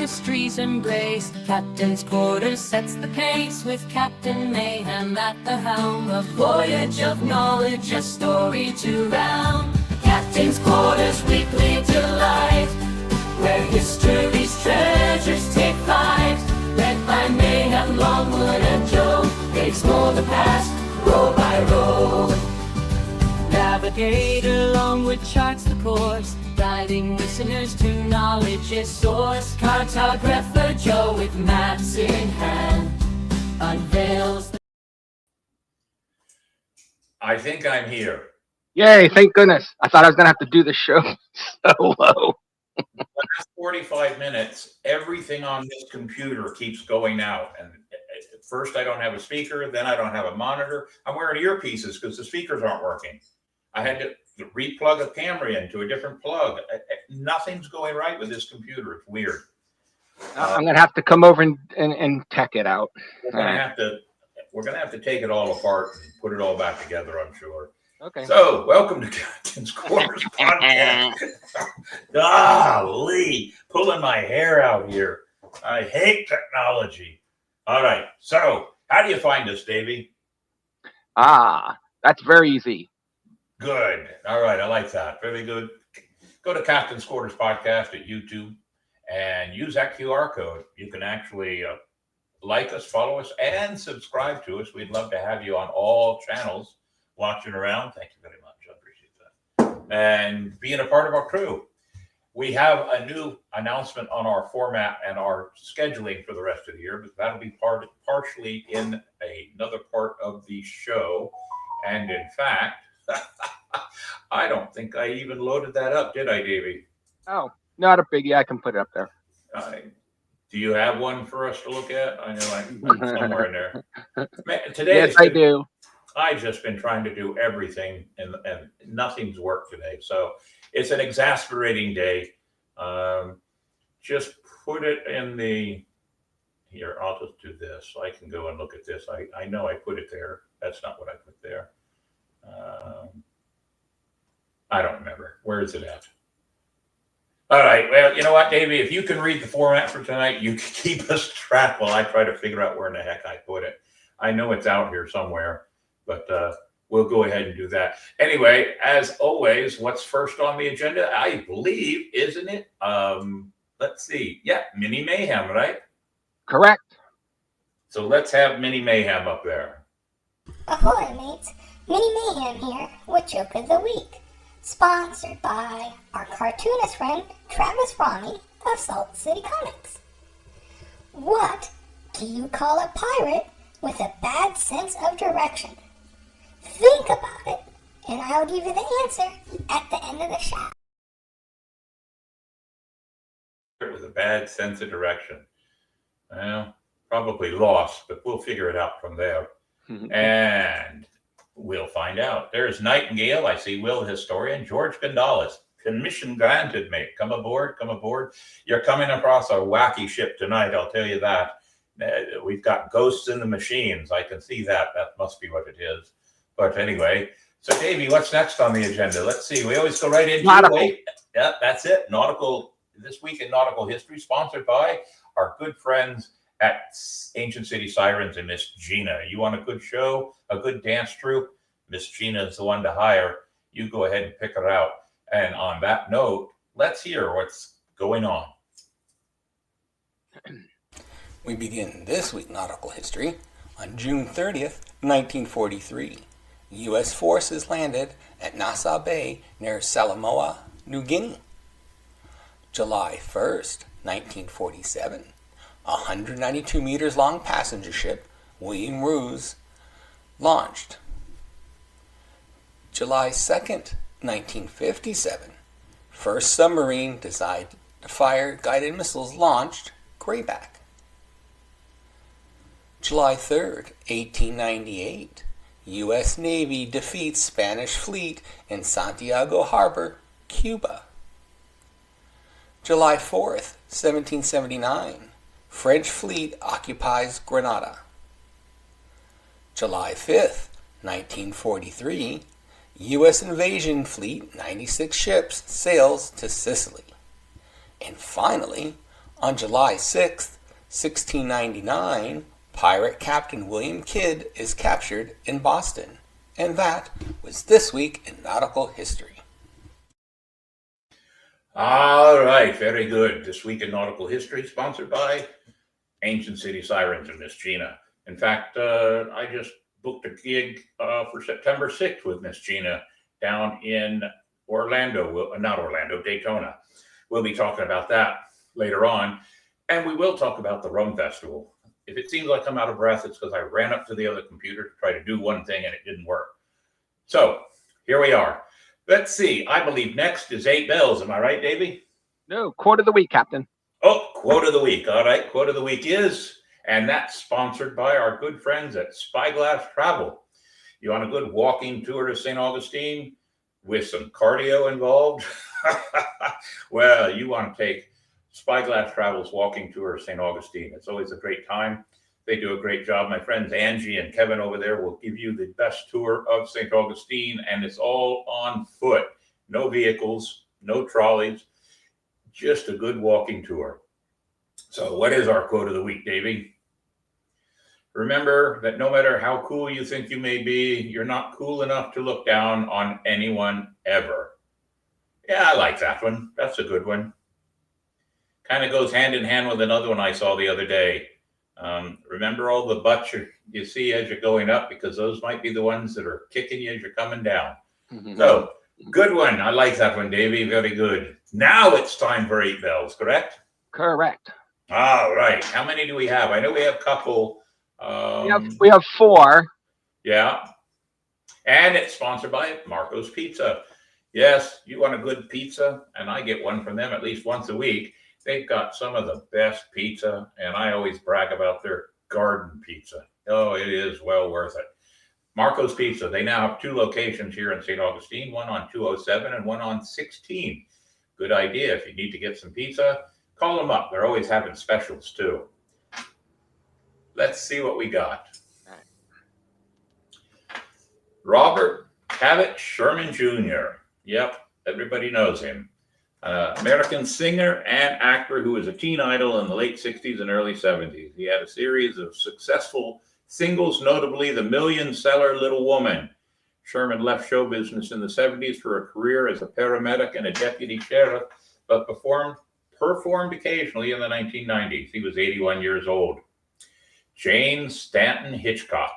history's embraced. Captain's quarters sets the pace with Captain Mayhem at the helm. A voyage of knowledge, a story to round. Captain's quarters weekly delight, where history's treasures take flight. Led by Mayhem, Longwood, and Joe, they explore the past, row by row. Navigator Longwood charts the course, guiding listeners to knowledge's source. Cartographer Joe, with maps in hand, unveils the... I think I'm here. Yay, thank goodness. I thought I was going to have to do the show solo. The last 45 minutes, everything on this computer keeps going out. And at first I don't have a speaker, then I don't have a monitor. I'm wearing earpieces because the speakers aren't working. I had to replug a camera into a different plug. Nothing's going right with this computer. It's weird. I'm going to have to come over and tech it out. We're going to have to take it all apart and put it all back together, I'm sure. Okay. So, welcome to Captain's Quarters Podcast. Golly, pulling my hair out here. I hate technology. All right. So, how do you find us, Davey? That's very easy. Good. All right. I like that. Very good. Go to Captain's Quarters Podcast at YouTube and use that QR code. You can actually like us, follow us, and subscribe to us. We'd love to have you on all channels watching around. Thank you very much. I appreciate that. And being a part of our crew. We have a new announcement on our format and our scheduling for the rest of the year, but that'll be partially in another part of the show. And in fact, I don't think I even loaded that up, did I, Davey? Oh, not a biggie. I can put it up there. Do you have one for us to look at? I know I'm somewhere in there. Man, today, yes, I do. I've just been trying to do everything, and nothing's worked today. So it's an exasperating day. Just put it in the... Here, I'll just do this. I can go and look at this. I know I put it there. That's not what I put there. I don't remember. Where is it at? All right. Well, you know what, Davey? If you can read the format for tonight, you can keep us track while I try to figure out where in the heck I put it. I know it's out here somewhere, but we'll go ahead and do that. Anyway, as always, what's first on the agenda? I believe, isn't it? Let's see. Yeah, Mini Mayhem, right? Correct. So let's have Mini Mayhem up there. Ahoy, mates. Mini Mayhem here with Joke of the Week. Sponsored by our cartoonist friend, Travis Ronnie of Salt City Comics. What do you call a pirate with a bad sense of direction? Think about it, and I'll give you the answer at the end of the show. With a bad sense of direction. Well, probably lost, but we'll figure it out from there. And we'll find out. There's Nightingale. I see Will, historian. George Gonzalez. Commission granted, mate. Come aboard. Come aboard. You're coming across a wacky ship tonight, I'll tell you that. We've got ghosts in the machines. I can see that. That must be what it is. But anyway, so Davey, what's next on the agenda? Let's see. We always go right into Nautical. Yeah, that's it. Nautical. This week in Nautical History, sponsored by our good friends at Ancient City Sirens and Miss Gina. You want a good show, a good dance troupe? Miss Gina is the one to hire. You go ahead and pick her out. And on that note, let's hear what's going on. We begin this week Nautical History on June 30th, 1943. U.S. forces landed at Nassau Bay near Samoa, New Guinea. July 1st, 1947. A 192 meters long passenger ship, William Roos, launched. July 2nd, 1957. First submarine designed to fire guided missiles launched, Grayback. July 3rd, 1898. U.S. Navy defeats Spanish fleet in Santiago Harbor, Cuba. July 4th, 1779. French fleet occupies Grenada. July 5th, 1943. U.S. invasion fleet, 96 ships, sails to Sicily. And finally, On July 6th, 1699, pirate Captain William Kidd is captured in Boston. And that was This Week in Nautical History. All right, very good. This Week in Nautical History, sponsored by Ancient City Sirens and Miss Gina. In fact, I just booked a gig for September 6th with Miss Gina down in Daytona. We'll be talking about that later on. And we will talk about the Rum Festival. If it seems like I'm out of breath, it's because I ran up to the other computer to try to do one thing and it didn't work. So here we are. Let's see. I believe next is 8 Bells. Am I right, Davey? No, quote of the week, Captain. Oh, quote of the week. All right. Quote of the week is, and that's sponsored by our good friends at Spyglass Travel. You want a good walking tour to St. Augustine with some cardio involved? Well, you want to take Spyglass Travel's walking tour of St. Augustine. It's always a great time. They do a great job. My friends Angie and Kevin over there will give you the best tour of St. Augustine, and it's all on foot. No vehicles, no trolleys, just a good walking tour. So what is our quote of the week, Davey? Remember that no matter how cool you think you may be, you're not cool enough to look down on anyone ever. Yeah, I like that one. That's a good one. Kind of goes hand in hand with another one I saw the other day. Remember all the butts you see as you're going up, because those might be the ones that are kicking you as you're coming down. So, good one. I like that one, Davey. Very good. Now it's time for 8 Bells, correct? Correct. All right. How many do we have? I know we have a couple. We have 4. Yeah. And it's sponsored by Marco's Pizza. Yes, you want a good pizza, and I get one from them at least once a week. They've got some of the best pizza, and I always brag about their garden pizza. Oh, it is well worth it. Marco's Pizza. They now have 2 locations here in St. Augustine, one on 207 and one on 16. Good idea. If you need to get some pizza, call them up. They're always having specials too. Let's see what we got. Robert Cabot Sherman Jr. Yep, everybody knows him. American singer and actor who was a teen idol in the late 60s and early 70s. He had a series of successful singles, notably the million-seller Little Woman. Sherman left show business in the 70s for a career as a paramedic and a deputy sheriff, but performed occasionally in the 1990s. He was 81 years old. Jane Stanton Hitchcock,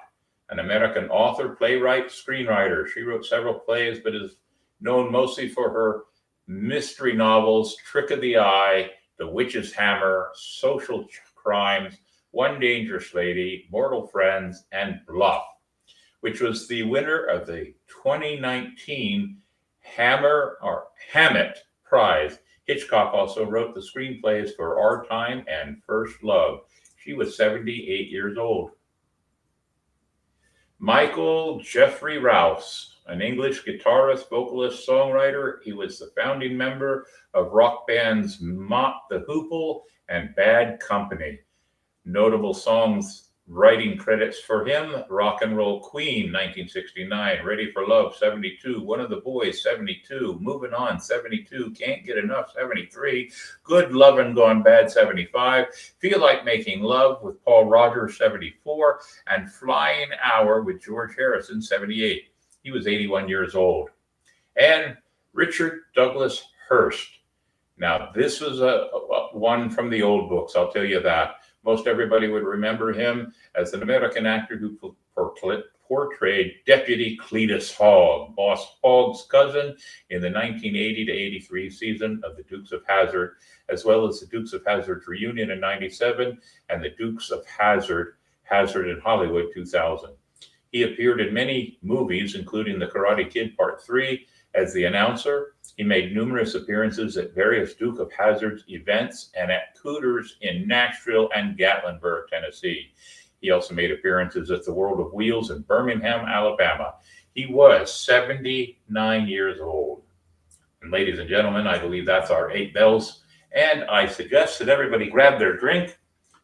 an American author, playwright, screenwriter. She wrote several plays, but is known mostly for her mystery novels, Trick of the Eye, The Witch's Hammer, Social Crimes, One Dangerous Lady, Mortal Friends, and Bluff, which was the winner of the 2019 Hammett Prize. Hitchcock also wrote the screenplays for Our Time and First Love. She was 78 years old. Michael Jeffrey Rouse, an English guitarist, vocalist, songwriter. He was the founding member of rock bands Mott the Hoople and Bad Company. Notable songs writing credits for him: Rock and Roll Queen, 1969, Ready for Love, 72, One of the Boys, 72, Moving On, 72, Can't Get Enough, 73, Good Lovin' Gone Bad, 75, Feel Like Making Love with Paul Rogers, 74, and Flying Hour with George Harrison, 78. He was 81 years old. And Richard Douglas Hurst. Now, this was a one from the old books, I'll tell you that. Most everybody would remember him as an American actor who portrayed Deputy Cletus Hogg, Boss Hogg's cousin in the 1980 to 83 season of The Dukes of Hazzard, as well as The Dukes of Hazzard's reunion in 97 and The Dukes of Hazzard in Hollywood 2000. He appeared in many movies, including The Karate Kid Part 3 as the announcer. He made numerous appearances at various Duke of Hazzard's events and at Cooters in Nashville and Gatlinburg, Tennessee. He also made appearances at the World of Wheels in Birmingham, Alabama. He was 79 years old. And ladies and gentlemen, I believe that's our 8 bells. And I suggest that everybody grab their drink.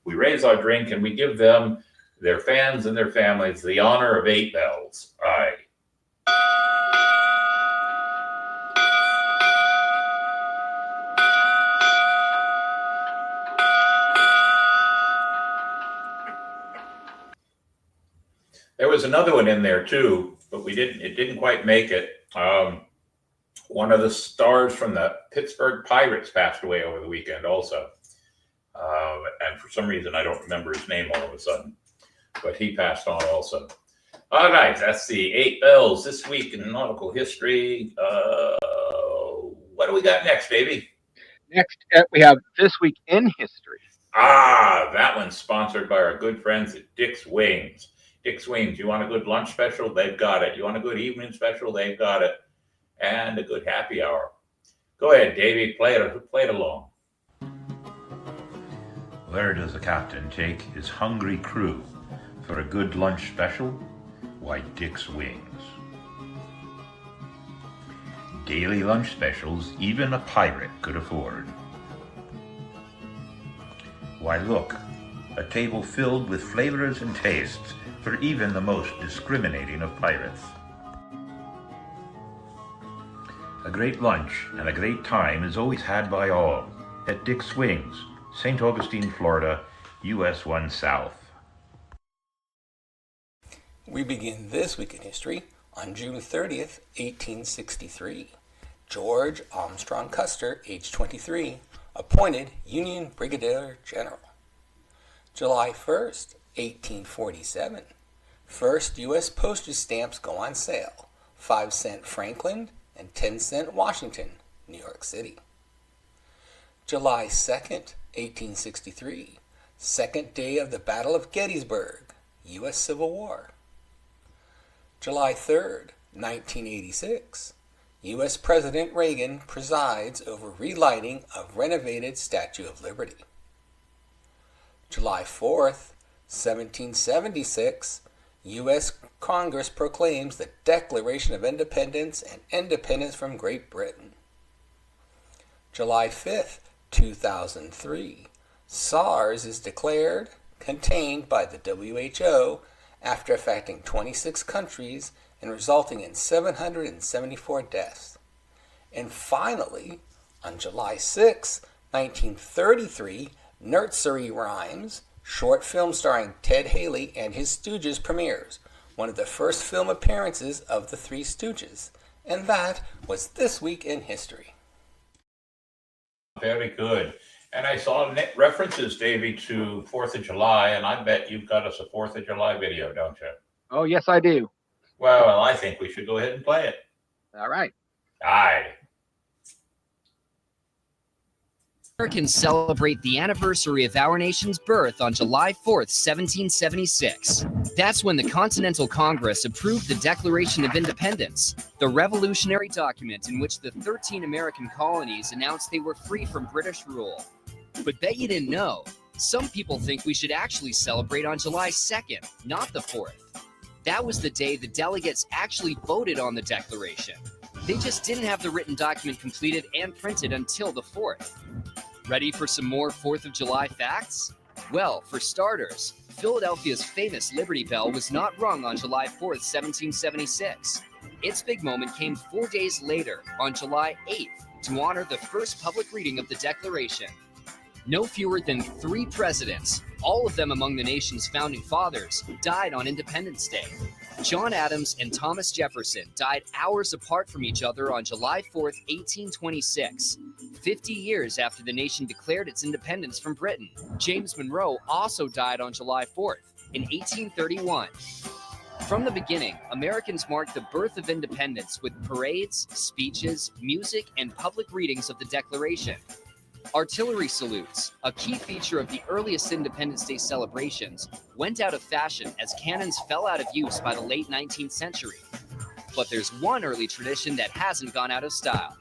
We raise our drink and we give them, their fans and their families, the honor of 8 bells. Aye. was another one in there too, but it didn't quite make it. One of the stars from the Pittsburgh Pirates passed away over the weekend also. And for some reason, I don't remember his name all of a sudden, but he passed on also. All right, that's the 8 bells this week in nautical history. What do we got next, baby? Next, we have This Week in History. That one's sponsored by our good friends at Dick's Wings. Dick's Wings, you want a good lunch special? They've got it. You want a good evening special? They've got it. And a good happy hour. Go ahead, Davey, play it along. Where does the captain take his hungry crew for a good lunch special? Why, Dick's Wings. Daily lunch specials even a pirate could afford. Why, look, a table filled with flavors and tastes for even the most discriminating of pirates. A great lunch and a great time is always had by all at Dick's Wings, St. Augustine, Florida, US 1 South. We begin this week in history on June 30th, 1863. George Armstrong Custer, age 23, appointed Union Brigadier General. July 1st, 1847. First U.S. postage stamps go on sale. 5-cent Franklin and 10-cent Washington, New York City. July 2nd, 1863. Second day of the Battle of Gettysburg, U.S. Civil War. July 3rd, 1986. U.S. President Reagan presides over relighting of renovated Statue of Liberty. July 4th, 1776. U.S. Congress proclaims the Declaration of Independence and independence from Great Britain. July 5th, 2003. SARS is declared contained by the WHO after affecting 26 countries and resulting in 774 deaths. And finally, on July 6, 1933, Nursery Rhymes, short film starring Ted Haley and his Stooges, premieres, one of the first film appearances of the Three Stooges. And that was This Week in History. Very good. And I saw references, Davey, to 4th of July, and I bet you've got us a 4th of July video, don't you? Oh, yes, I do. Well, I think we should go ahead and play it. All right. Aye. Americans celebrate the anniversary of our nation's birth on July 4th, 1776. That's when the Continental Congress approved the Declaration of Independence, the revolutionary document in which the 13 American colonies announced they were free from British rule. But bet you didn't know, some people think we should actually celebrate on July 2nd, not the 4th. That was the day the delegates actually voted on the Declaration. They just didn't have the written document completed and printed until the 4th. Ready for some more 4th of July facts? Well, for starters, Philadelphia's famous Liberty Bell was not rung on July 4th, 1776. Its big moment came 4 days later, on July 8th, to honor the first public reading of the Declaration. No fewer than 3 presidents, all of them among the nation's founding fathers, died on Independence Day. John Adams and Thomas Jefferson died hours apart from each other on July 4th, 1826, 50 years after the nation declared its independence from Britain. James Monroe also died on July 4th, in 1831. From the beginning, Americans marked the birth of independence with parades, speeches, music, and public readings of the Declaration. Artillery salutes, a key feature of the earliest Independence Day celebrations, went out of fashion as cannons fell out of use by the late 19th century. But there's one early tradition that hasn't gone out of style: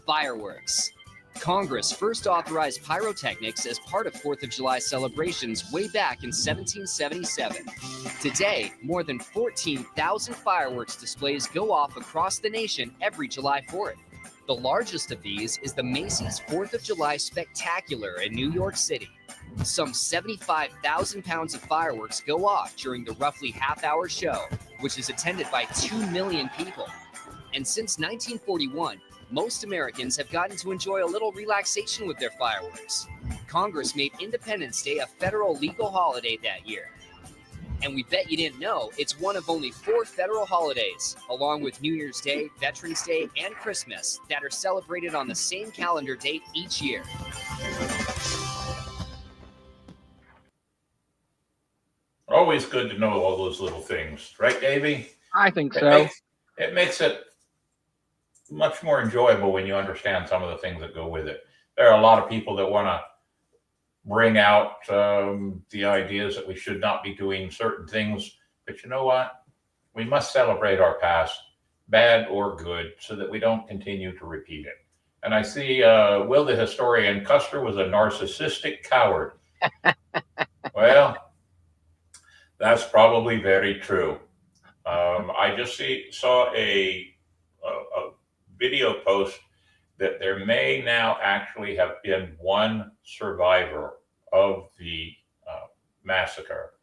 fireworks. Congress first authorized pyrotechnics as part of 4th of July celebrations way back in 1777. Today, more than 14,000 fireworks displays go off across the nation every July 4th. The largest of these is the Macy's 4th of July Spectacular in New York City. Some 75,000 pounds of fireworks go off during the roughly half-hour show, which is attended by 2 million people. And since 1941, most Americans have gotten to enjoy a little relaxation with their fireworks. Congress made Independence Day a federal legal holiday that year. And we bet you didn't know, it's one of only 4 federal holidays, along with New Year's Day, Veterans Day, and Christmas, that are celebrated on the same calendar date each year. Always good to know all those little things, right, Davey? I think It so. makes it much more enjoyable when you understand some of the things that go with it. There are a lot of people that want to bring out the ideas that we should not be doing certain things, but you know what? We must celebrate our past, bad or good, so that we don't continue to repeat it. And I see Will the historian, Custer was a narcissistic coward. Well, that's probably very true. I just saw a video post that there may now actually have been one survivor of the massacre.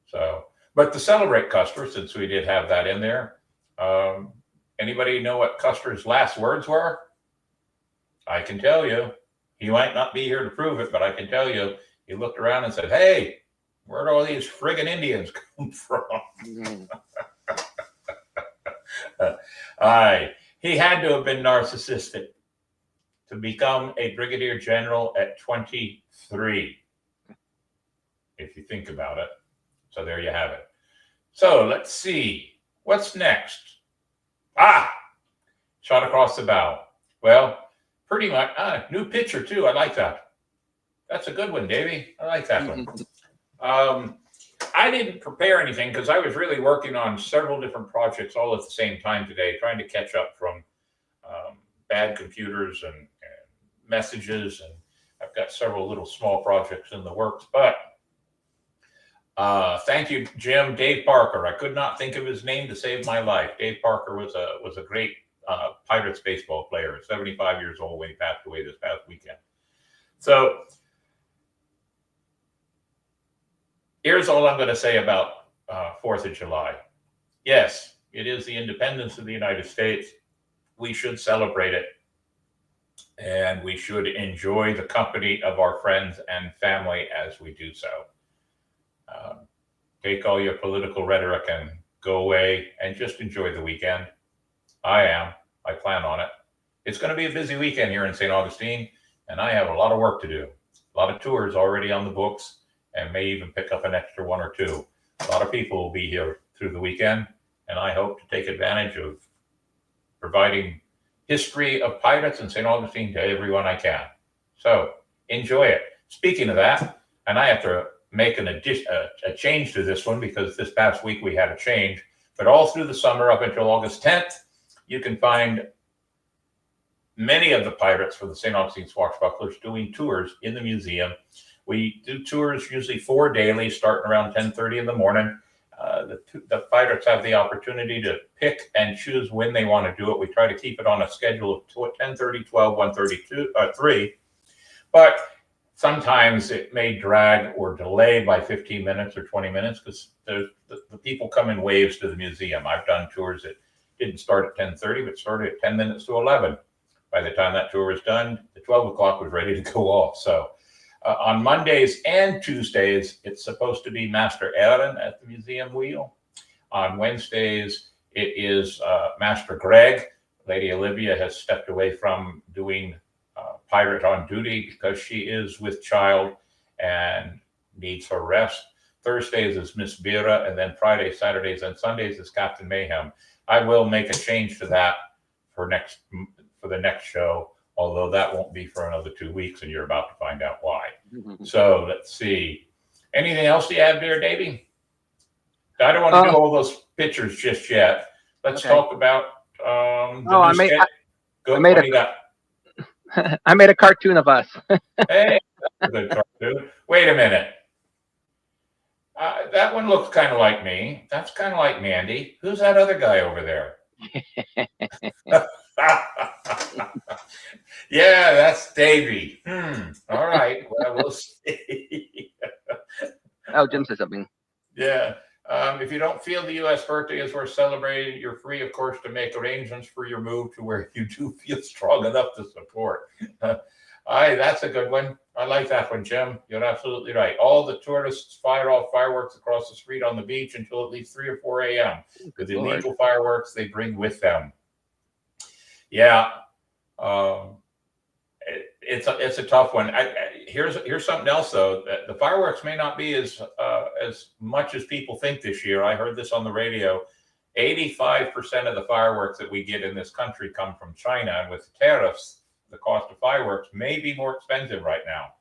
So, but to celebrate Custer, since we did have that in there, anybody know what Custer's last words were? I can tell you. He might not be here to prove it, but I can tell you, he looked around and said, "Hey, where'd all these friggin' Indians come from?" He had to have been narcissistic to become a brigadier general at 23, if you think about it. So there you have it. So let's see. What's next? Shot across the bow. Well, pretty much. New pitcher, too. I like that. That's a good one, Davey. I like that one. I didn't prepare anything because I was really working on several different projects all at the same time today, trying to catch up from bad computers and messages. And I've got several little small projects in the works. But thank you, Jim. Dave Parker. I could not think of his name to save my life. Dave Parker was a great Pirates baseball player, 75 years old when he passed away this past weekend. So here's all I'm going to say about 4th of July. Yes, it is the independence of the United States. We should celebrate it. And we should enjoy the company of our friends and family as we do so. Take all your political rhetoric and go away and just enjoy the weekend. I plan on it. It's going to be a busy weekend here in St. Augustine, and I have a lot of work to do. A lot of tours already on the books, and may even pick up an extra 1 or 2. A lot of people will be here through the weekend, and I hope to take advantage of providing history of pirates in St. Augustine to everyone I can. So enjoy it. Speaking of that, and I have to make a change to this one because this past week we had a change, but all through the summer up until August 10th, you can find many of the pirates for the St. Augustine Swashbucklers doing tours in the museum. We do tours usually 4 daily, starting around 10:30 in the morning. The pirates have the opportunity to pick and choose when they want to do it. We try to keep it on a schedule of 10:30, 12, 1:32, 3. But sometimes it may drag or delay by 15 minutes or 20 minutes because the people come in waves to the museum. I've done tours that didn't start at 10:30, but started at 10 minutes to 11. By the time that tour was done, the 12 o'clock was ready to go off. So on Mondays and Tuesdays, it's supposed to be Master Aaron at the museum wheel. On Wednesdays, it is Master Greg. Lady Olivia has stepped away from doing pirate on duty because she is with child and needs her rest. Thursdays is Miss Vera, and then Fridays, Saturdays, and Sundays is Captain Mayhem. I will make a change to that for the next show, although that won't be for another 2 weeks, and you're about to find out why. So let's see. Anything else you have there, Davey? I don't want to do all those pictures just yet. Let's talk about I made a cartoon of us. Hey, that's a good cartoon. Wait a minute. That one looks kind of like me. That's kind of like Mandy. Who's that other guy over there? Yeah, that's Davey. All right. Well, we'll see. Oh, Jim said something. Yeah. If you don't feel the U.S. birthday is worth celebrating, you're free, of course, to make arrangements for your move to where you do feel strong enough to support. That's a good one. I like that one, Jim. You're absolutely right. All the tourists fire off fireworks across the street on the beach until at least 3 or 4 a.m. with illegal fireworks they bring with them. Yeah, it's a tough one. Here's something else though. The fireworks may not be as much as people think this year. I heard this on the radio. 85% of the fireworks that we get in this country come from China, and with the tariffs, the cost of fireworks may be more expensive right now.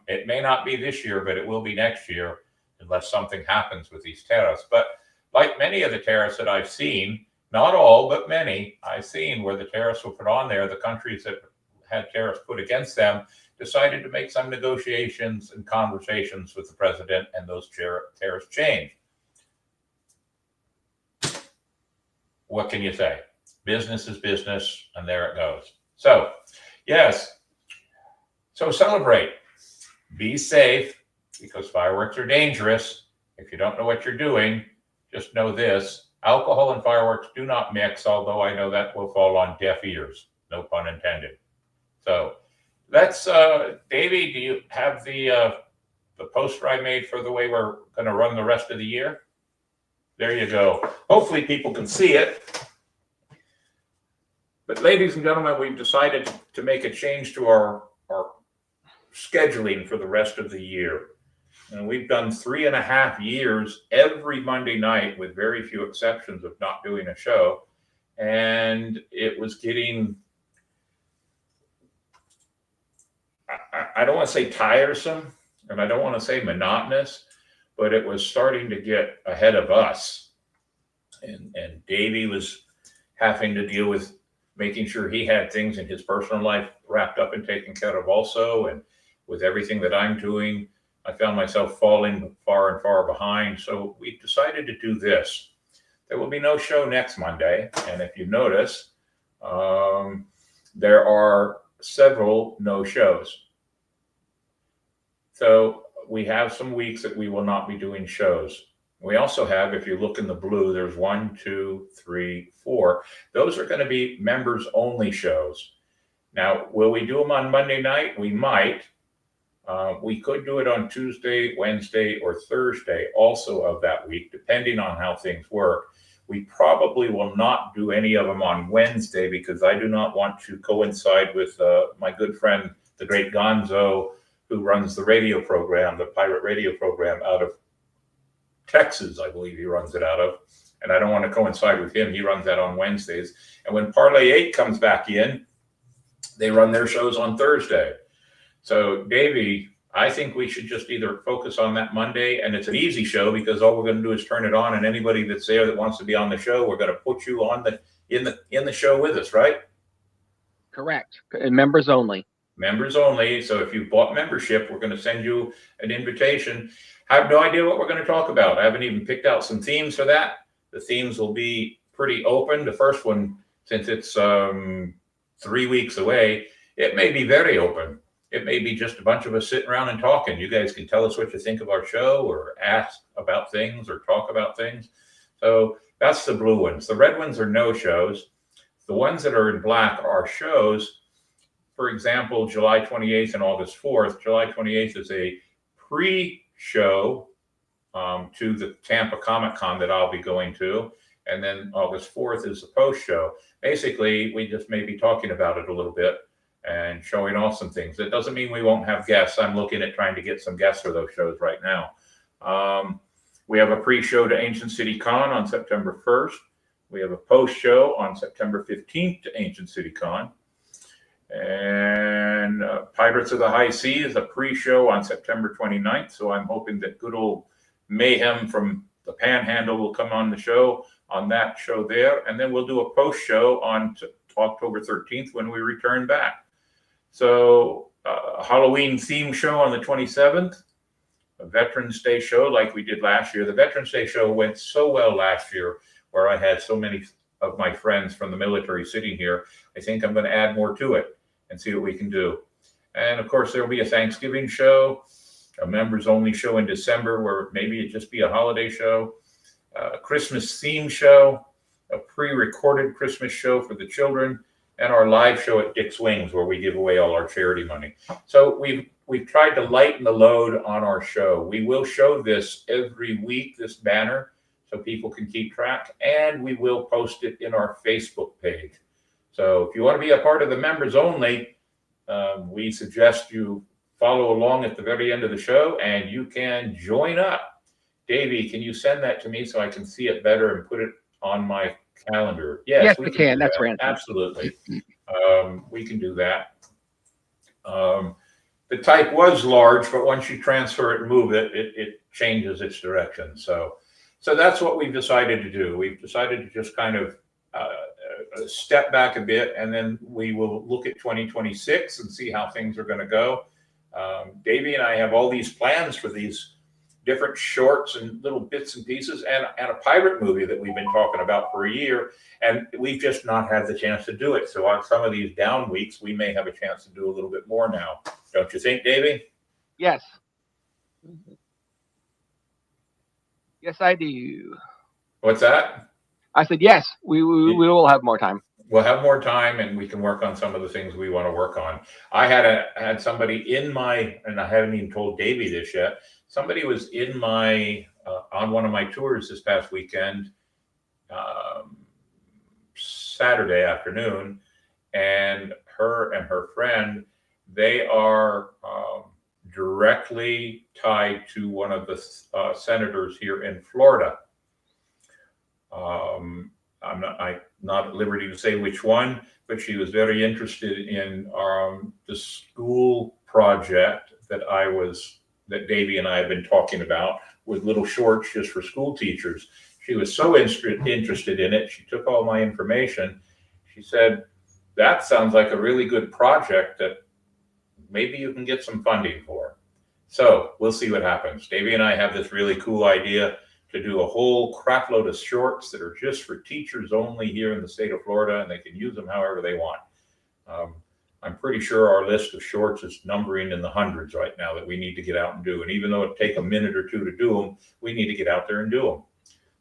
It may not be this year, but it will be next year unless something happens with these tariffs. But like many of the tariffs that I've seen, not all, but many I've seen where the tariffs were put on there, the countries that had tariffs put against them decided to make some negotiations and conversations with the president, and those tariffs changed. What can you say? Business is business, and there it goes. So, yes. So celebrate. Be safe, because fireworks are dangerous. If you don't know what you're doing, just know this. Alcohol and fireworks do not mix, although I know that will fall on deaf ears. No pun intended. So let's, Davey, do you have the poster I made for the way we're going to run the rest of the year? There you go. Hopefully people can see it. But ladies and gentlemen, we've decided to make a change to our scheduling for the rest of the year. And we've done 3.5 years every Monday night, with very few exceptions of not doing a show. And it was getting, I don't want to say tiresome, and I don't want to say monotonous, but it was starting to get ahead of us. And Davey was having to deal with making sure he had things in his personal life wrapped up and taken care of also. And with everything that I'm doing, I found myself falling far and far behind. So we decided to do this. There will be no show next Monday. And if you notice, there are several no shows. So we have some weeks that we will not be doing shows. We also have, if you look in the blue, there's 1, 2, 3, 4. Those are going to be members only shows. Now, will we do them on Monday night? We might. We could do it on Tuesday, Wednesday, or Thursday also of that week, depending on how things work. We probably will not do any of them on Wednesday, because I do not want to coincide with my good friend, the great Gonzo, who runs the radio program, the pirate radio program out of Texas, I believe he runs it out of. And I don't want to coincide with him. He runs that on Wednesdays. And when Parlay 8 comes back in, they run their shows on Thursday. So, Davey, I think we should just either focus on that Monday, and it's an easy show because all we're going to do is turn it on, and anybody that's there that wants to be on the show, we're going to put you on in the show with us, right? Correct. And members only. Members only. So if you've bought membership, we're going to send you an invitation. I have no idea what we're going to talk about. I haven't even picked out some themes for that. The themes will be pretty open. The first one, since it's 3 weeks away, it may be very open. It may be just a bunch of us sitting around and talking. You guys can tell us what you think of our show, or ask about things, or talk about things. So that's the blue ones. The red ones are no shows. The ones that are in black are shows. For example, July 28th and August 4th. July 28th is a pre-show to the Tampa Comic Con that I'll be going to. And then August 4th is the post-show. Basically, we just may be talking about it a little bit and showing off some things. That doesn't mean we won't have guests. I'm looking at trying to get some guests for those shows right now. We have a pre-show to Ancient City Con on September 1st. We have a post-show on September 15th to Ancient City Con. And Pirates of the High Sea is a pre-show on September 29th. So I'm hoping that good old Mayhem from the Panhandle will come on the show on that show there. And then we'll do a post-show on October 13th when we return back. So a Halloween theme show on the 27th, a Veterans Day show like we did last year. The Veterans Day show went so well last year, where I had so many of my friends from the military sitting here. I think I'm going to add more to it and see what we can do. And of course, there will be a Thanksgiving show, a members only show in December, where maybe it just be a holiday show, a Christmas theme show, a pre-recorded Christmas show for the children, and our live show at Dick's Wings, where we give away all our charity money. So we've tried to lighten the load on our show. We will show this every week, this banner, so people can keep track, and we will post it in our Facebook page. So if you want to be a part of the members only, we suggest you follow along at the very end of the show, and you can join up. Davey, can you send that to me so I can see it better and put it on my calendar? Yes, we can. do That's that. right. Absolutely. We can do that. The type was large, but once you transfer it and move it, it changes its direction. So that's what we've decided to do. We've decided to just kind of step back a bit, and then we will look at 2026 and see how things are going to go. Davey and I have all these plans for these different shorts and little bits and pieces, and a pirate movie that we've been talking about for a year, and we've just not had the chance to do it. So on some of these down weeks, we may have a chance to do a little bit more now. Don't you think, Davey? Yes. Yes, I do. What's that? I said, yes, we will have more time. We'll have more time, and we can work on some of the things we want to work on. I had somebody in my, and I haven't even told Davey this yet. Somebody was in my on one of my tours this past weekend, Saturday afternoon, and her friend, they are directly tied to one of the senators here in Florida. I'm not at liberty to say which one, but she was very interested in the school project that Davey and I have been talking about, with little shorts just for school teachers. She was so interested in it. She took all my information. She said, that sounds like a really good project that maybe you can get some funding for. So we'll see what happens. Davey and I have this really cool idea to do a whole crap load of shorts that are just for teachers only here in the state of Florida, and they can use them however they want. I'm pretty sure our list of shorts is numbering in the hundreds right now that we need to get out and do. And even though it take a minute or two to do them, we need to get out there and do them.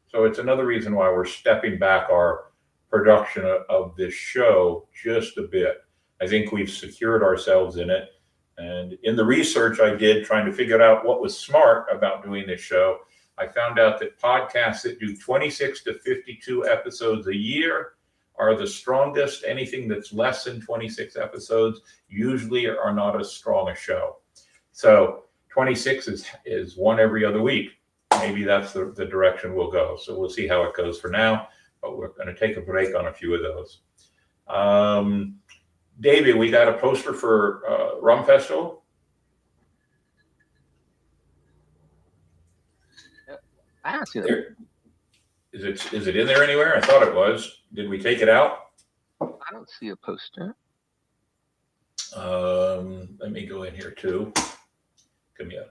So it's another reason why we're stepping back our production of this show just a bit. I think we've secured ourselves in it. And in the research I did trying to figure out what was smart about doing this show, I found out that podcasts that do 26 to 52 episodes a year are the strongest. Anything that's less than 26 episodes usually are not as strong a show. So 26 is one every other week. Maybe that's the direction we'll go. So we'll see how it goes for now, but we're going to take a break on a few of those. Davey, we got a poster for Rum Festival. I don't see that. Is it in there anywhere? I thought it was. Did we take it out? I don't see a poster. Let me go in here too. Come here.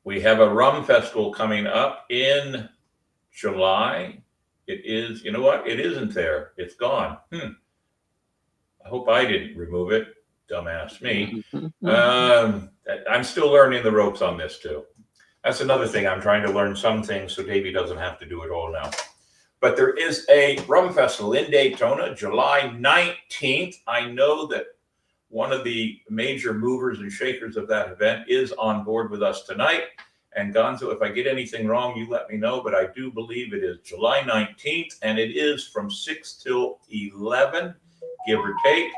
We have a rum festival coming up in July. It is, you know what? It isn't there. It's gone. I hope I didn't remove it. Dumbass me. I'm still learning the ropes on this too. That's another thing. I'm trying to learn some things so Davey doesn't have to do it all now. But there is a rum festival in Daytona, July 19th. I know that one of the major movers and shakers of that event is on board with us tonight. And Gonzo, if I get anything wrong, you let me know. But I do believe it is July 19th, and it is from 6 till 11, give or take.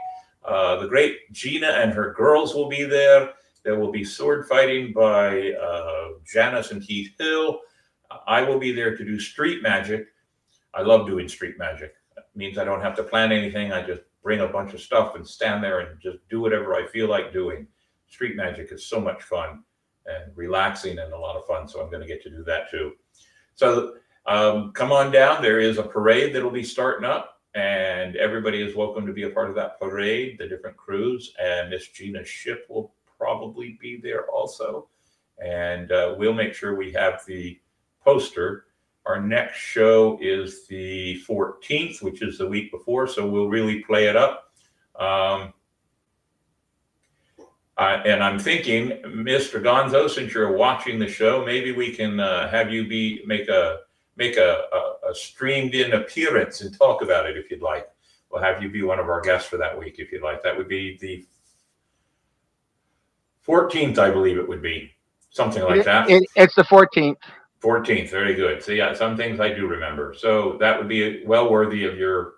The great Gina and her girls will be there. There will be sword fighting by Janice and Keith Hill. I will be there to do street magic. I love doing street magic. It means I don't have to plan anything. I just bring a bunch of stuff and stand there and just do whatever I feel like doing. Street magic is so much fun and relaxing and a lot of fun. So I'm going to get to do that too. So come on down. There is a parade that will be starting up, and everybody is welcome to be a part of that parade, the different crews, and Miss Gina's ship will probably be there also. And we'll make sure we have the poster. Our next show is the 14th, which is the week before, so we'll really play it up. And I'm thinking, Mr. Gonzo, since you're watching the show, maybe we can have you make a streamed in appearance and talk about it if you'd like. we'll have you be one of our guests for that week if you'd like. That would be the 14th, I believe it would be, something like that. It's the 14th. 14th, very good. So yeah, some things I do remember. So that would be well worthy of your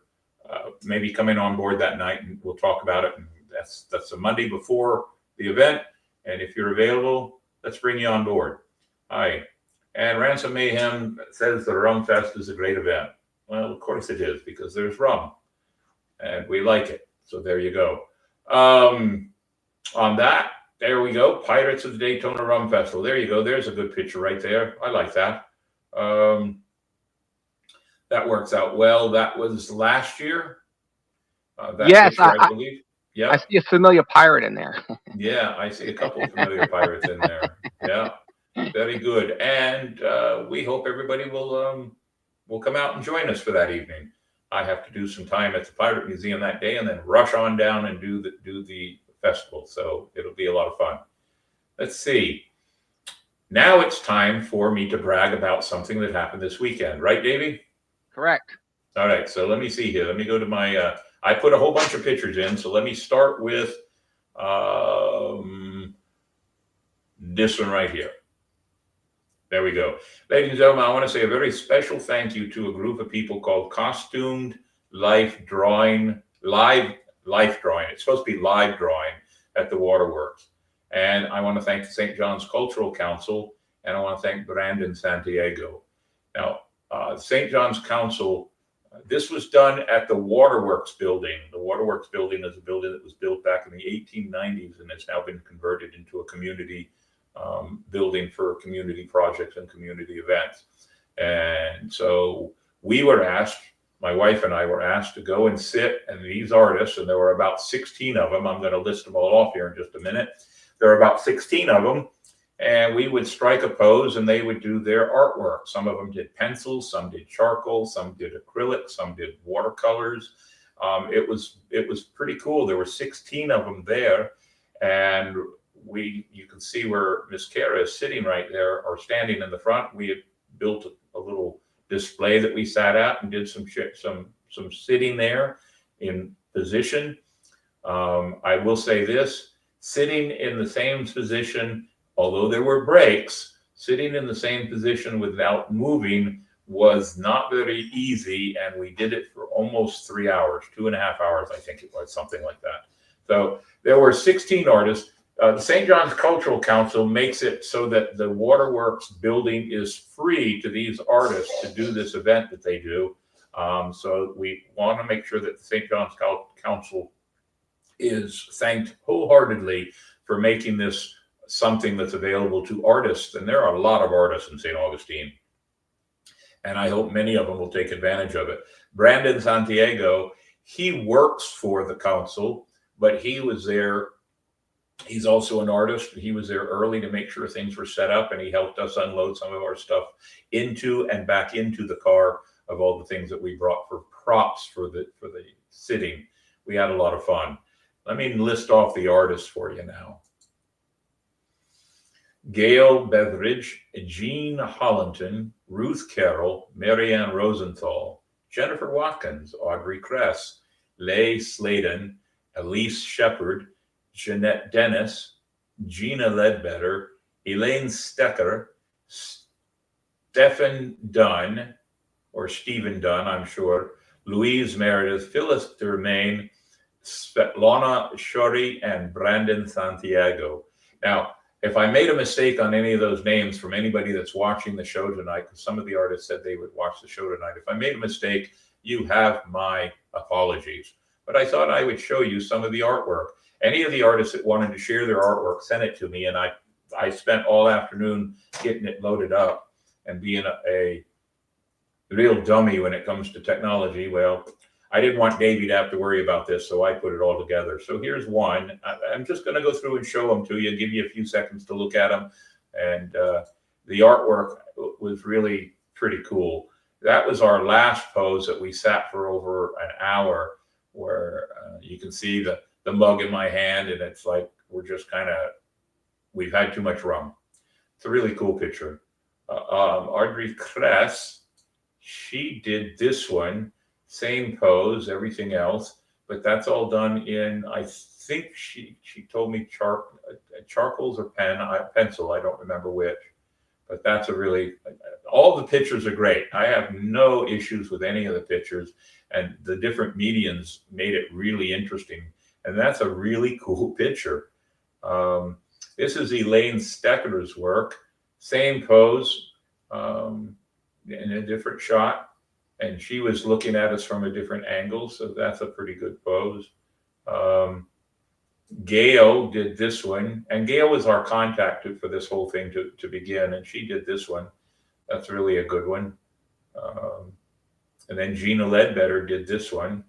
maybe coming on board that night, and we'll talk about it. And that's the Monday before the event, and if you're available, let's bring you on board. All right. And Ransom Mayhem says the Rum Fest is a great event. Well, of course it is, because there's rum, and we like it. So there you go. On that, there we go. Pirates of the Daytona Rum Festival. There you go. There's a good picture right there. I like that. That works out well. That was last year. Yes, picture, I believe. Yeah. I see a familiar pirate in there. Yeah, I see a couple of familiar pirates in there. Yeah, very good. And we hope everybody will come out and join us for that evening. I have to do some time at the Pirate Museum that day, and then rush on down and do the festival. So it'll be a lot of fun. Let's see. Now it's time for me to brag about something that happened this weekend, right, Davey? Correct. All right, so let me see here. Let me go to my, I put a whole bunch of pictures in. So let me start with this one right here. There we go. Ladies and gentlemen, I want to say a very special thank you to a group of people called Costumed Life Drawing, Live Drawing. It's supposed to be live drawing at the Waterworks. And I want to thank the St. John's Cultural Council, and I want to thank Brandon Santiago. Now, St. John's Council, this was done at the Waterworks building. The Waterworks building is a building that was built back in the 1890s, and it's now been converted into a community building for community projects and community events. And so we were asked, my wife and I were asked to go and sit, and these artists, and there were about 16 of them. I'm going to list them all off here in just a minute. There are about 16 of them, and we would strike a pose and they would do their artwork. Some of them did pencils, some did charcoal, some did acrylic, some did watercolors. It was pretty cool. There were 16 of them there, and you can see where Miss Kara is sitting right there, or standing in the front. We had built a little display that we sat at and did some sitting there in position. I will say this, sitting in the same position, although there were breaks, sitting in the same position without moving was not very easy, and we did it for almost 3 hours, 2.5 hours, I think it was, something like that. So there were 16 artists. The St. John's Cultural Council makes it so that the Waterworks building is free to these artists to do this event that they do. So we want to make sure that the St. John's Council is thanked wholeheartedly for making this something that's available to artists. And there are a lot of artists in St. Augustine, and I hope many of them will take advantage of it. Brandon Santiago, he works for the council, but he was there. He's also an artist. He was there early to make sure things were set up, and he helped us unload some of our stuff into and back into the car of all the things that we brought for props for the sitting. We had a lot of fun. Let me list off the artists for you now. Gail Beveridge, Jean Hollanton, Ruth Carroll, Marianne Rosenthal, Jennifer Watkins, Audrey Kress, Leigh Sladen, Elise Shepard, Jeanette Dennis, Gina Ledbetter, Elaine Stecker, Stephen Dunn, or Stephen Dunn, I'm sure, Louise Meredith, Phyllis Dermain, Svetlana Shori, and Brandon Santiago. Now, if I made a mistake on any of those names from anybody that's watching the show tonight, because some of the artists said they would watch the show tonight, if I made a mistake, you have my apologies. But I thought I would show you some of the artwork. Any of the artists that wanted to share their artwork sent it to me, and I spent all afternoon getting it loaded up. And being a real dummy when it comes to technology, well, I didn't want Davey to have to worry about this, so I put it all together. So here's one. I'm just going to go through and show them to you, give you a few seconds to look at them. And the artwork was really pretty cool. That was our last pose that we sat for over an hour, where you can see the mug in my hand, and it's like we're just we've had too much rum. It's a really cool picture. Audrey Kress, she did this one. same pose, everything else, but that's all done in, I think she told me charcoals or pencil. I don't remember which, but that's a really, all the pictures are great. I have no issues with any of the pictures, and the different mediums made it really interesting. And that's a really cool picture. This is Elaine Stecker's work, same pose, in a different shot. And she was looking at us from a different angle, so that's a pretty good pose. Gail did this one, and Gail was our contact for this whole thing to begin, and she did this one. That's really a good one. And then Gina Ledbetter did this one.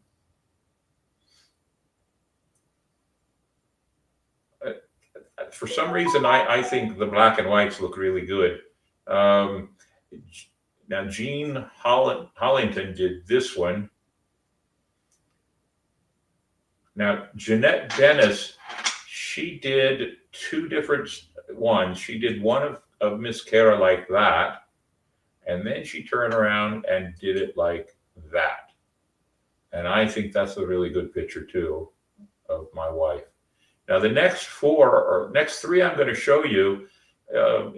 For some reason, I think the black and whites look really good. Now, Jean Hollington did this one. Now, Jeanette Dennis, she did two different ones. She did one of Miss Kara like that, and then she turned around and did it like that. And I think that's a really good picture, too, of my wife. Now, the next three I'm going to show you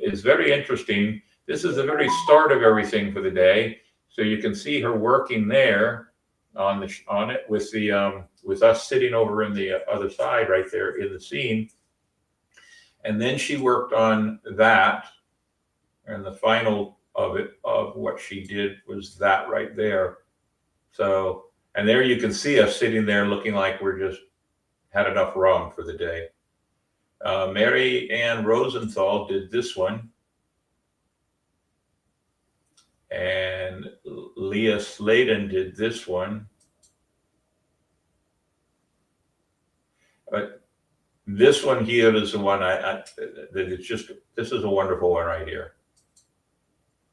is very interesting. This is the very start of everything for the day. So you can see her working there on it with the with us sitting over in the other side right there in the scene. And then she worked on that, and the final of what she did was that right there. So, and there you can see us sitting there looking like we're just had enough rum for the day. Mary Ann Rosenthal did this one. And Leah Sladen did this one. But this one here is the one that it's just, this is a wonderful one right here.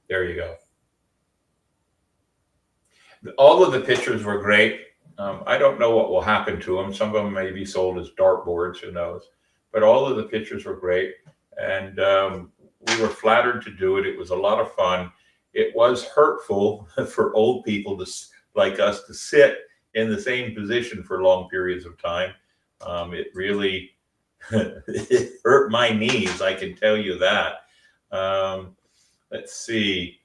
There you go. All of the pictures were great. I don't know what will happen to them. Some of them may be sold as dartboards, who knows. But all of the pictures were great. And we were flattered to do it. It was a lot of fun. It was hurtful for old people like us to sit in the same position for long periods of time. It really it hurt my knees, I can tell you that. Let's see.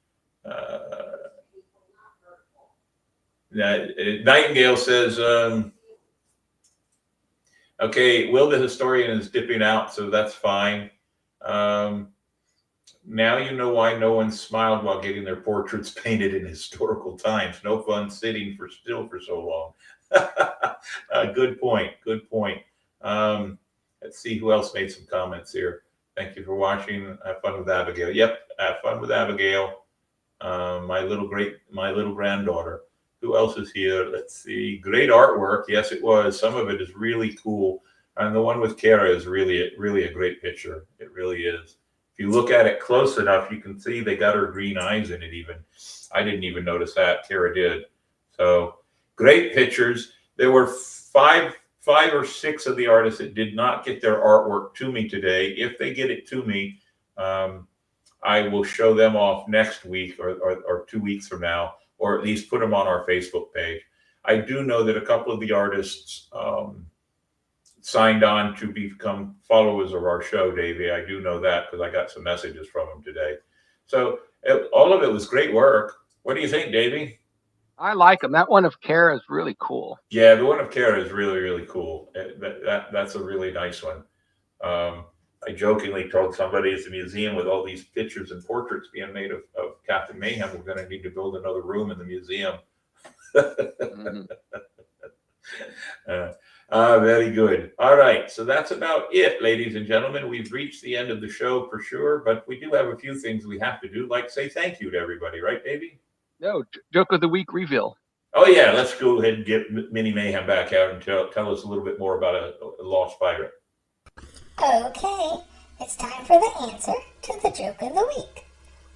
Nightingale says, okay, Will the Historian is dipping out, so that's fine. Now you know why no one smiled while getting their portraits painted in historical times. No fun sitting still for so long. Good point. Good point. Let's see who else made some comments here. Thank you for watching. Have fun with Abigail. Yep, have fun with Abigail. My little granddaughter. Who else is here? Let's see. Great artwork. Yes, it was. Some of it is really cool. And the one with Kara is really a great picture. It really is. If you look at it close enough, you can see they got her green eyes in it even. I didn't even notice that. Kara did. So great pictures. There were five or six of the artists that did not get their artwork to me today. If they get it to me, I will show them off next week or 2 weeks from now, or at least put them on our Facebook page. I do know that a couple of the artists signed on to become followers of our show, Davey. I do know that because I got some messages from them today. So all of it was great work. What do you think, Davey? I like them. That one of Kara is really cool. Yeah, the one of Kara is really cool. That's a really nice one. I jokingly told somebody at the museum with all these pictures and portraits being made of Captain Mayhem, we're going to need to build another room in the museum. Mm-hmm. Very good. All right. So that's about it, ladies and gentlemen. We've reached the end of the show for sure, but we do have a few things we have to do, like say thank you to everybody. Right, Davey? No, joke of the week reveal. Oh, yeah. Let's go ahead and get Mini Mayhem back out and tell us a little bit more about a lost pirate. Okay, it's time for the answer to the joke of the week.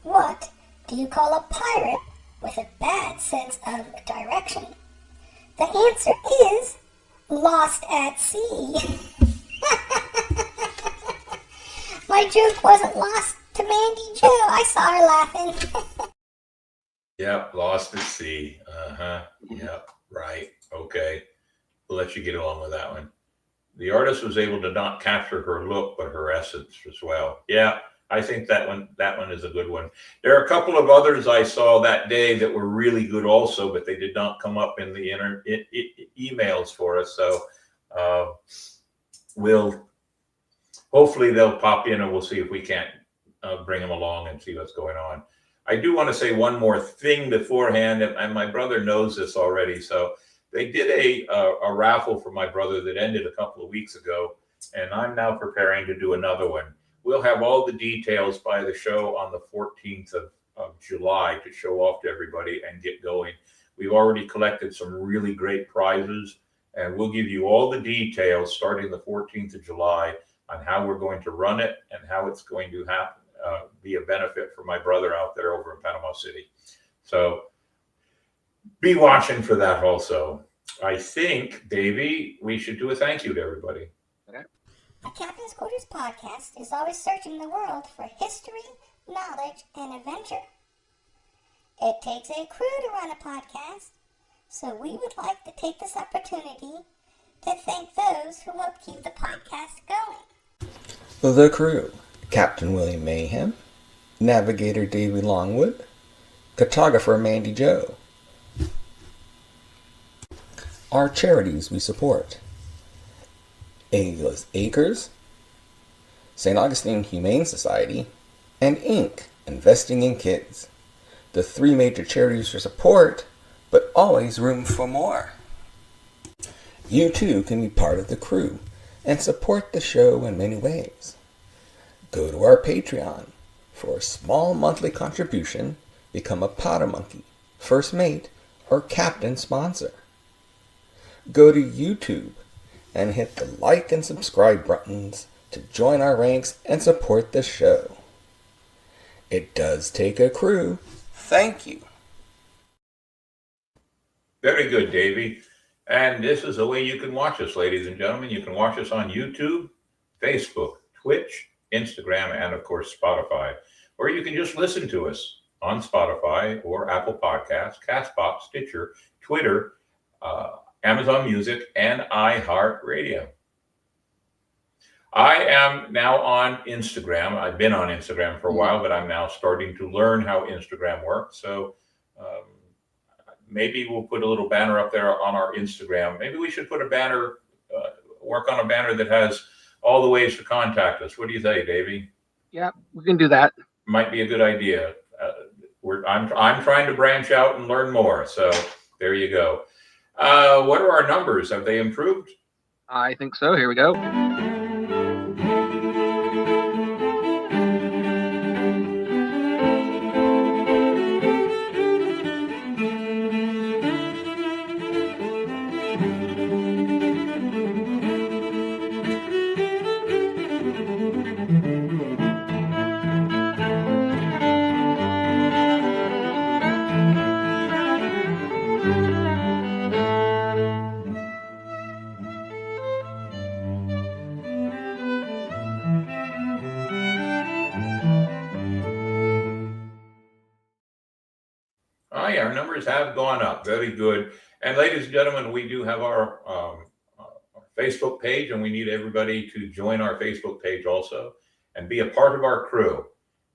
What do you call a pirate with a bad sense of direction? The answer is lost at sea. My joke wasn't lost to Mandy Jo. I saw her laughing. Yeah, Lost at Sea. Yeah, right. Okay. We'll let you get along with that one. The artist was able to not capture her look, but her essence as well. Yeah, I think that one is a good one. There are a couple of others I saw that day that were really good also, but they did not come up in the emails for us. So uh, we'll hopefully they'll pop in and we'll see if we can't bring them along and see what's going on. I do want to say one more thing beforehand, and my brother knows this already. So they did a raffle for my brother that ended a couple of weeks ago, and I'm now preparing to do another one. We'll have all the details by the show on the 14th of July to show off to everybody and get going. We've already collected some really great prizes, and we'll give you all the details starting the 14th of July on how we're going to run it and how it's going to happen. Be a benefit for my brother out there over in Panama City. So be watching for that also. I think, Davey, we should do a thank you to everybody. The Captain's Quarters podcast is always searching the world for history, knowledge, and adventure. It takes a crew to run a podcast, so we would like to take this opportunity to thank those who help keep the podcast going. The crew: Captain William Mayhem, Navigator Davey Longwood, Cartographer Mandy Joe. Our charities we support: Agla's Acres, St. Augustine Humane Society, and Inc. Investing in Kids. The three major charities for support, but always room for more. You too can be part of the crew and support the show in many ways. Go to our Patreon. For a small monthly contribution, become a powder monkey, first mate, or captain sponsor. Go to YouTube and hit the like and subscribe buttons to join our ranks and support the show. It does take a crew. Thank you. Very good, Davey. And this is the way you can watch us, ladies and gentlemen. You can watch us on YouTube, Facebook, Twitch, Instagram, and of course, Spotify. Or you can just listen to us on Spotify or Apple Podcasts, Castbox, Stitcher, Twitter, Amazon Music, and iHeartRadio. I am now on Instagram. I've been on Instagram for a while, but I'm now starting to learn how Instagram works. So maybe we'll put a little banner up there on our Instagram. Maybe we should put a banner, work on a banner that has all the ways to contact us. What do you say, Davey? Yeah, we can do that. Might be a good idea. I'm trying to branch out and learn more. So there you go. What are our numbers? Have they improved? I think so. Here we go. Our numbers have gone up. Very good. And ladies and gentlemen, we do have our Facebook page, and we need everybody to join our Facebook page also and be a part of our crew.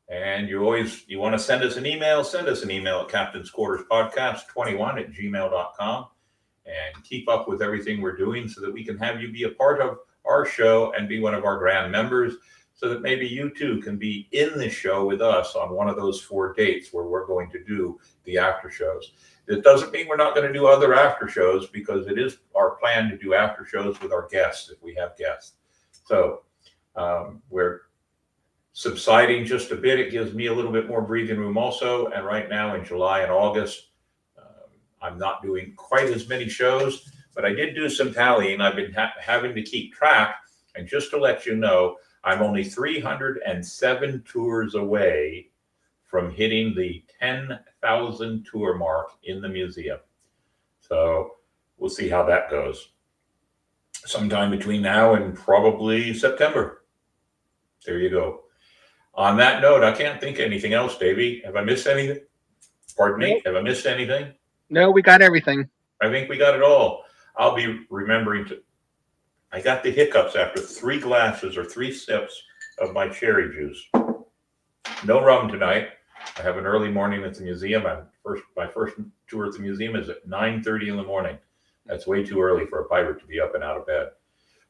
And you want to send us an email at Captain's Quarters Podcast 21@gmail.com, and keep up with everything we're doing so that we can have you be a part of our show and be one of our grand members, so that maybe you too can be in the show with us on one of those 4 dates where we're going to do the after shows. It doesn't mean we're not going to do other after shows, because it is our plan to do after shows with our guests if we have guests. So we're subsiding just a bit. It gives me a little bit more breathing room also. And right now in July and August, I'm not doing quite as many shows, but I did do some tallying. I've been having to keep track. And just to let you know, I'm only 307 tours away from hitting the 10,000 tour mark in the museum. So we'll see how that goes. Sometime between now and probably September. There you go. On that note, I can't think of anything else, Davey. Have I missed anything? Pardon me? Nope. Have I missed anything? No, we got everything. I think we got it all. I'll be remembering to. I got the hiccups after 3 glasses or 3 sips of my cherry juice. No rum tonight. I have an early morning at the museum. My first tour at the museum is at 9:30 in the morning. That's way too early for a pirate to be up and out of bed.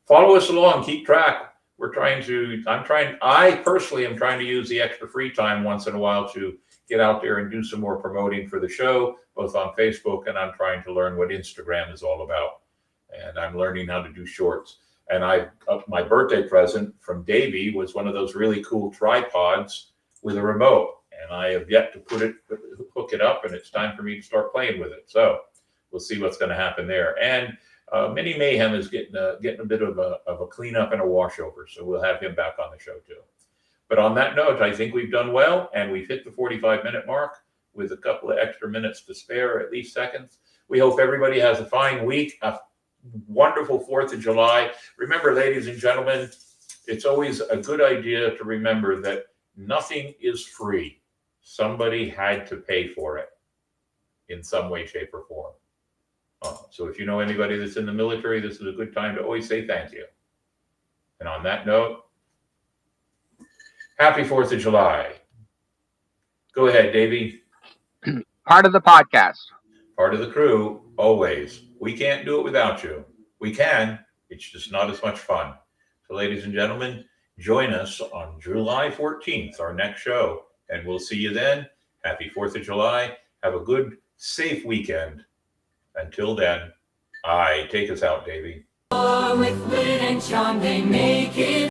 Follow us along. Keep track. I personally am trying to use the extra free time once in a while to get out there and do some more promoting for the show, both on Facebook, and I'm trying to learn what Instagram is all about. And I'm learning how to do shorts. And my birthday present from Davey was one of those really cool tripods with a remote. And I have yet to hook it up, and it's time for me to start playing with it. So we'll see what's going to happen there. And Mini Mayhem is getting a bit of a cleanup and a washover. So we'll have him back on the show too. But on that note, I think we've done well, and we've hit the 45-minute mark with a couple of extra minutes to spare, at least seconds. We hope everybody has a fine week, a wonderful 4th of July. Remember, ladies and gentlemen, it's always a good idea to remember that nothing is free. Somebody had to pay for it in some way, shape, or form. So if you know anybody that's in the military, this is a good time to always say thank you. And on that note, happy 4th of July. Go ahead, Davey. Part of the podcast. Part of the crew, always. We can't do it without you. We can. It's just not as much fun. So, ladies and gentlemen, join us on July 14th, our next show. And we'll see you then. Happy 4th of July. Have a good, safe weekend. Until then, take us out, Davey. With wit and charm, they make it.